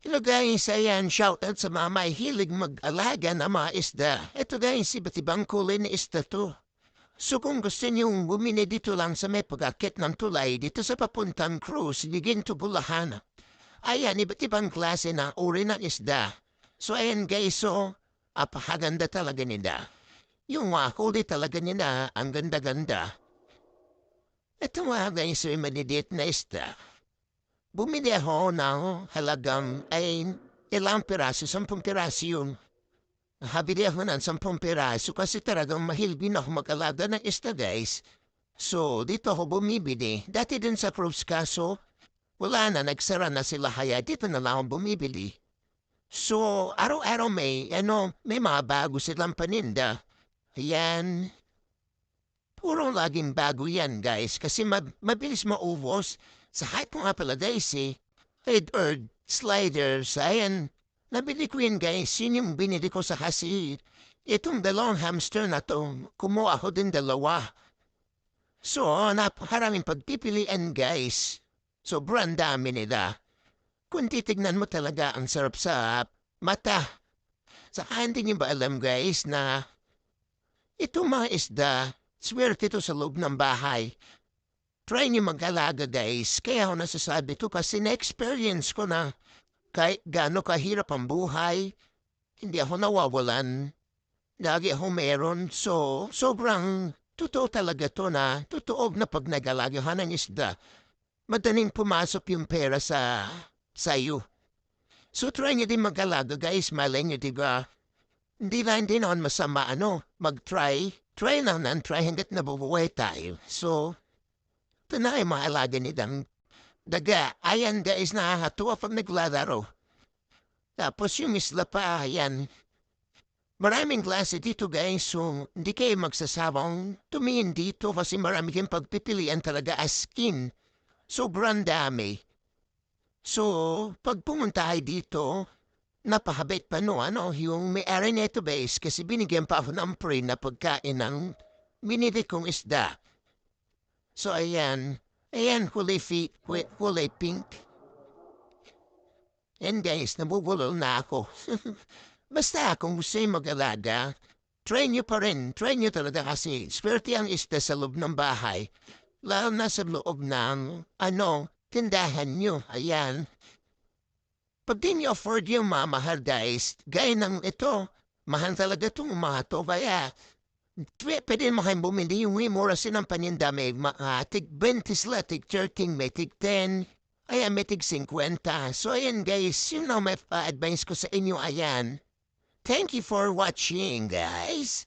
Hello guys, ayan, shoutout sa mga may hilig mag-alaga ng mga isda. Ito guys, iba't ibang kulay na isda to. So kung gusto niyong bumili dito lang sa may pag-akit ng tulay dito sa papuntang cruise, Ligin to Bulacan. Ayan, iba't ibang klase na uri ng isda. So ayan guys, so apakaganda talaga nila. Yung mga kulay talaga nila, ang ganda-ganda. Ito mga guys, ay maliliit na isda. Bumili ako ng halagang ay ilang piraso, 10 piraso yun. Habili ako ng 10 piraso kasi talagang mahilig din ako mag-alaga ng isda guys. So dito ako bumibili. Dati din sa Cruz kaso wala na, nagsara na sila kaya dito na lang ako bumibili. So araw-araw may mga bago silang paninda. Ayan, puro laging bago yan guys kasi mabilis maubos. Sa hype nga pala guys Red Earth Sliders, ayan. Nabili ko yan guys, yun yung binili ko sa kasi itong dalawang hamster na to, kumuha ko din dalawa. So, napakaraming pagpipilian guys. Sobrang dami nila. Kung titignan mo talaga ang sarap sa mata. Saka hindi niyo ba alam guys na itong mga isda, swerte to sa loob ng bahay. Try niyo mag-alaga guys, kaya ako nasasabi to kasi na-experience ko na kahit gaano kahirap ang buhay, hindi ako nawawalan. Lagi ako meron, so sobrang totoo talaga to na totoo na pag nag-alaga ka ng isda, madaling pumasok yung pera sa iyo. So try niyo din mag-alaga guys, malay niyo diba? Hindi naman masama mag-try. Try lang na try hanggat nabubuhay tayo. So, ito na yung mga alaga nilang daga. Ayan guys, nakakatuwa pag naglalaro. Tapos yung isla pa, ayan. Maraming klase dito guys, so hindi kayo magsasawang tumingin dito kasi marami kayong pagpipilian talaga as skin. Sobrang dami. So, pag pumunta kayo dito, napakabait pa yung may-ari nito base kasi binigyan pa ako ng free na pagkain ng binili kong isda. So, ayan. Ayan, kulay pink. And guys, nabubulol na ako. Basta kung gusto nyo mag-alaga, try nyo pa rin. Try nyo talaga kasi swerte ang isda sa loob ng bahay. Lalo na sa loob ng, tindahan nyo. Ayan. Pag di nyo afford yung mamahal guys, gaya ng ito, mahal talaga itong mga to. Kaya, pwede mo kayong bumili yung mura silang paninda. May tig 20 sila, tig 13, may tig 10. Ayan, may tig 50. So, ayan guys, yun na may pa-advise ko sa inyo. Ayan. Thank you for watching, guys.